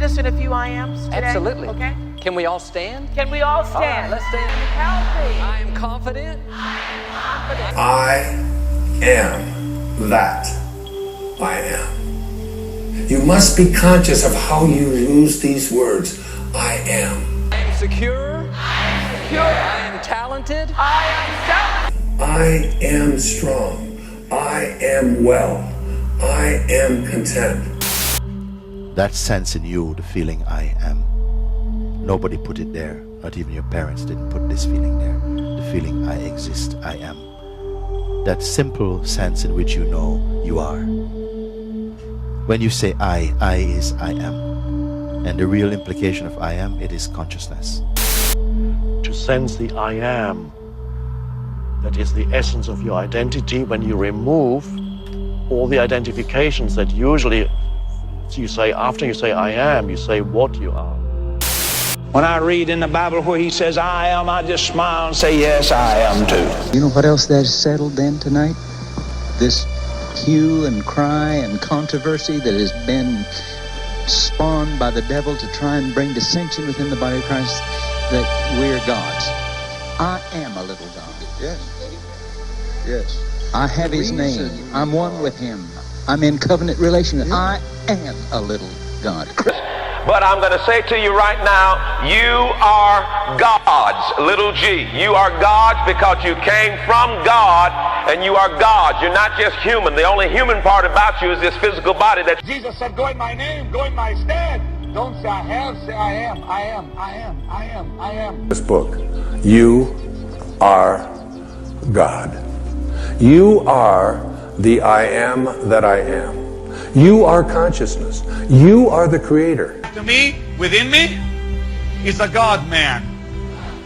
us in a few I ams today? Absolutely. Okay. Can we all stand? Can we all All right, stand? let's stand. Healthy. I am confident. I am that I am. You must be conscious of how you use these words. I am. I am secure. I am talented. I am talented. I am strong. I am well. I am content. That sense in you, the feeling I am. Nobody put it there. Not even your parents didn't put this feeling there. The feeling I exist, I am. That simple sense in which you know you are. When you say I is I am. And the real implication of I am, it is consciousness. To sense the I am, that is the essence of your identity. When you remove all the identifications that usually you say, after you say I am, you say what you are. When I read in the Bible where he says I am, I just smile and say, yes, I am too. You know what else that's settled then tonight? This hue and cry and controversy that has been spawned by the devil to try and bring dissension within the body of Christ, that we're gods. I am a little God. Yes. Yes. I have his name. I'm one with him. I'm in covenant relationship. I am a little God. But I'm going to say to you right now, you are gods, little g. You are gods because you came from God, and you are gods. You're not just human. The only human part about you is this physical body that Jesus said, go in my name, go in my stead. Don't say I have, say I am, I am, I am, I am, I am. This book, you are God. You are the I am that I am. You are consciousness. You are the creator. To me, within me, is a God-man.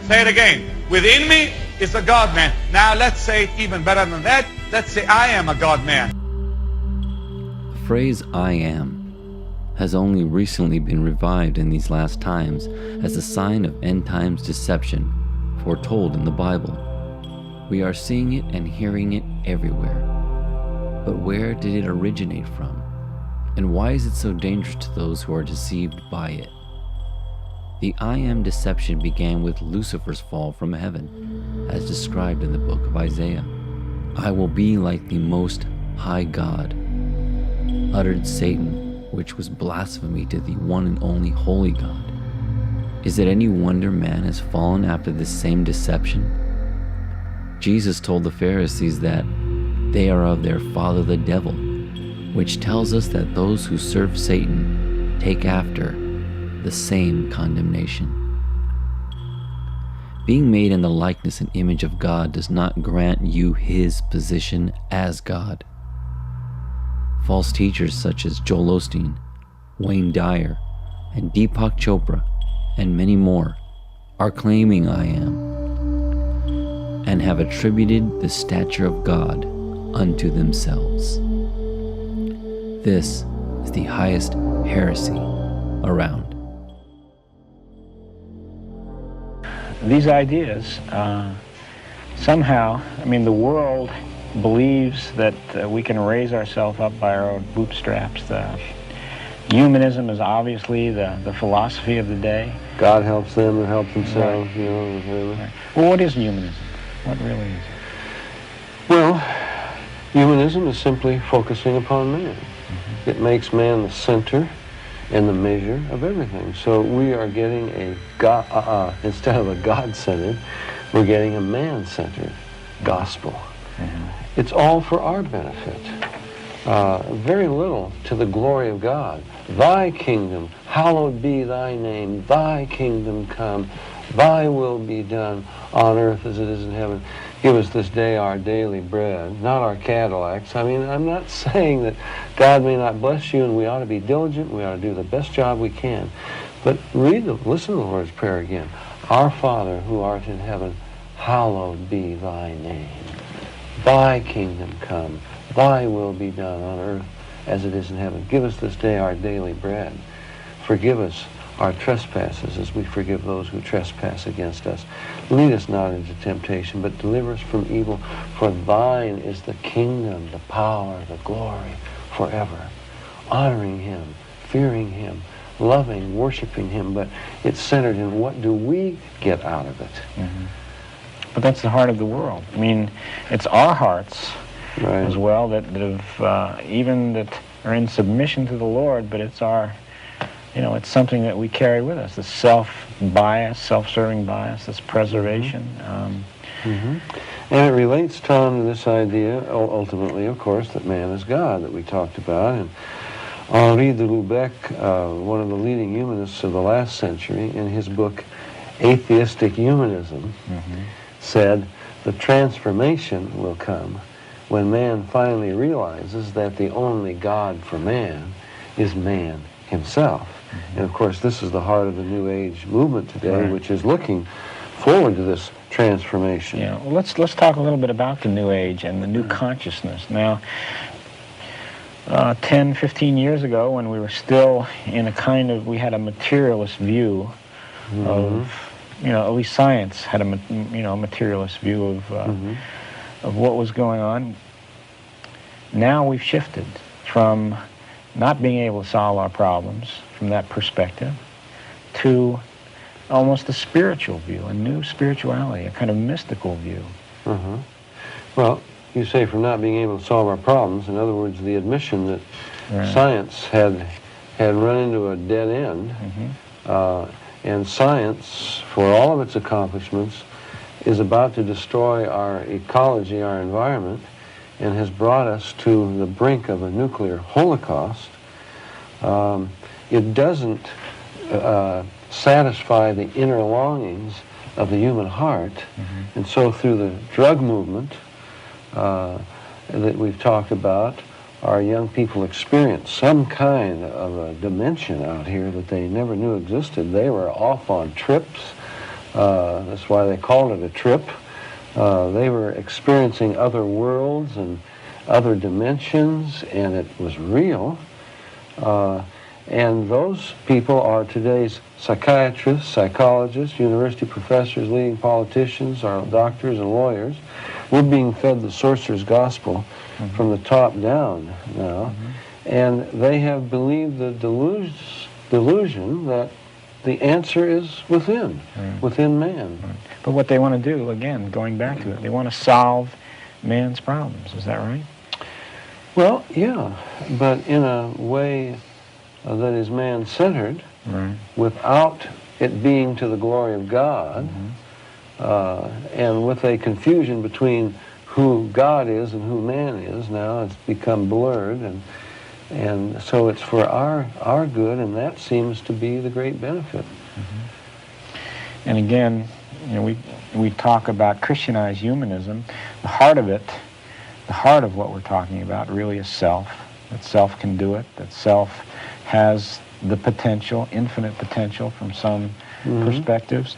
Say it again. Within me is a God-man. Now let's say it even better than that. Let's say I am a God-man. The phrase I am has only recently been revived in these last times as a sign of end times deception foretold in the Bible. We are seeing it and hearing it everywhere. But where did it originate from? And why is it so dangerous to those who are deceived by it? The I am deception began with Lucifer's fall from heaven, as described in the book of Isaiah. I will be like the Most High God, uttered Satan, which was blasphemy to the one and only holy God. Is it any wonder man has fallen after this same deception? Jesus told the Pharisees that they are of their father the devil, which tells us that those who serve Satan take after the same condemnation. Being made in the likeness and image of God does not grant you his position as God. False teachers such as Joel Osteen, Wayne Dyer, and Deepak Chopra, and many more, are claiming I am, and have attributed the stature of God unto themselves. This is the highest heresy around. These ideas, somehow, the world believes that we can raise ourselves up by our own bootstraps. Humanism is obviously the philosophy of the day. God helps them and helps themselves, right. You know. Right. Well, what is humanism? What really is it? Well, humanism is simply focusing upon man. Mm-hmm. It makes man the center and the measure of everything. So we are getting a God, instead of a God-centered, we're getting a man-centered gospel. Mm-hmm. It's all for our benefit. Very little to the glory of God. Thy kingdom, hallowed be thy name, thy kingdom come, thy will be done on earth as it is in heaven. Give us this day our daily bread, not our Cadillacs. I'm not saying that God may not bless you and we ought to be diligent, we ought to do the best job we can. But listen to the Lord's Prayer again. Our Father who art in heaven, hallowed be thy name. Thy kingdom come, thy will be done on earth as it is in heaven. Give us this day our daily bread. Forgive us our trespasses as we forgive those who trespass against us. Lead us not into temptation, but deliver us from evil. For thine is the kingdom, the power, the glory forever. Honoring him, fearing him, loving, worshiping Him, but it's centered in what do we get out of it. Mm-hmm. But that's the heart of the world. I mean, it's our hearts as well that have, even that are in submission to the Lord, but it's our, it's something that we carry with us, the self-bias, self-serving bias, this preservation. And it relates, Tom, to this idea, ultimately, of course, that man is God, that we talked about. And Henri de Lubeck, one of the leading humanists of the last century, in his book, Atheistic Humanism, said, the transformation will come when man finally realizes that the only God for man is man himself. And of course, this is the heart of the New Age movement today, which is looking forward to this transformation. Yeah, well, let's talk a little bit about the New Age and the new consciousness. Now, 10, 15 years ago, when we were still in we had a materialist view of, at least science had a materialist view of what was going on. Now we've shifted from not being able to solve our problems from that perspective to almost a spiritual view, a new spirituality, a kind of mystical view. Well, you say from not being able to solve our problems, in other words, the admission that science had run into a dead end, and science, for all of its accomplishments, is about to destroy our ecology, our environment, and has brought us to the brink of a nuclear holocaust. It doesn't satisfy the inner longings of the human heart, and so through the drug movement that we've talked about, our young people experience some kind of a dimension out here that they never knew existed. They were off on trips. That's why they called it a trip. They were experiencing other worlds and other dimensions, and it was real. And those people are today's psychiatrists, psychologists, university professors, leading politicians, our doctors and lawyers. We're being fed the sorcerer's gospel from the top down now, and they have believed the delusion that the answer is within man. But what they want to do, again, going back to it, they want to solve man's problems. Is that right? Well, yeah, but in a way that is man-centered, without it being to the glory of God, and with a confusion between who God is and who man is. Now it's become blurred, and so it's for our good, and that seems to be the great benefit. And again, we talk about Christianized humanism. The heart of it, the heart of what we're talking about really is self. That self can do it, that self has the potential, infinite potential from some perspectives.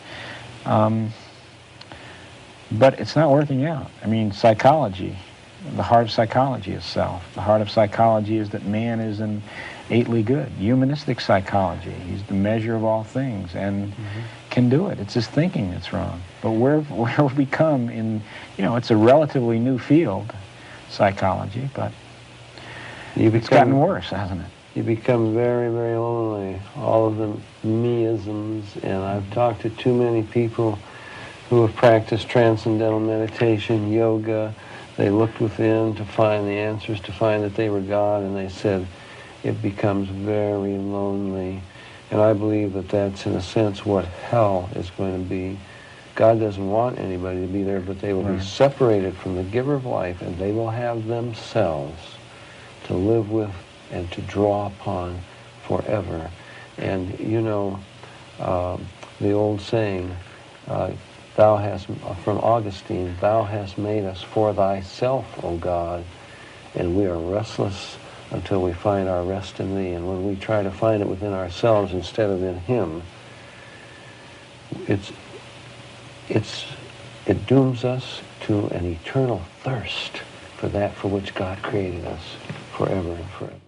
But it's not working out. I mean, psychology, the heart of psychology is self. The heart of psychology is that man is innately good. Humanistic psychology, he's the measure of all things and can do it. It's his thinking that's wrong. But where we come in, it's a relatively new field, psychology, but it's gotten worse, hasn't it? You become very, very lonely, all of the me-isms, and I've talked to too many people who have practiced transcendental meditation, yoga. They looked within to find the answers, to find that they were God, and they said it becomes very lonely. And I believe that that's, in a sense, what hell is going to be. God doesn't want anybody to be there, but they will be separated from the giver of life, and they will have themselves to live with and to draw upon forever. And the old saying, thou hast, from Augustine, thou hast made us for thyself, O God, and we are restless until we find our rest in thee. And when we try to find it within ourselves instead of in him, it dooms us to an eternal thirst for that for which God created us forever and forever.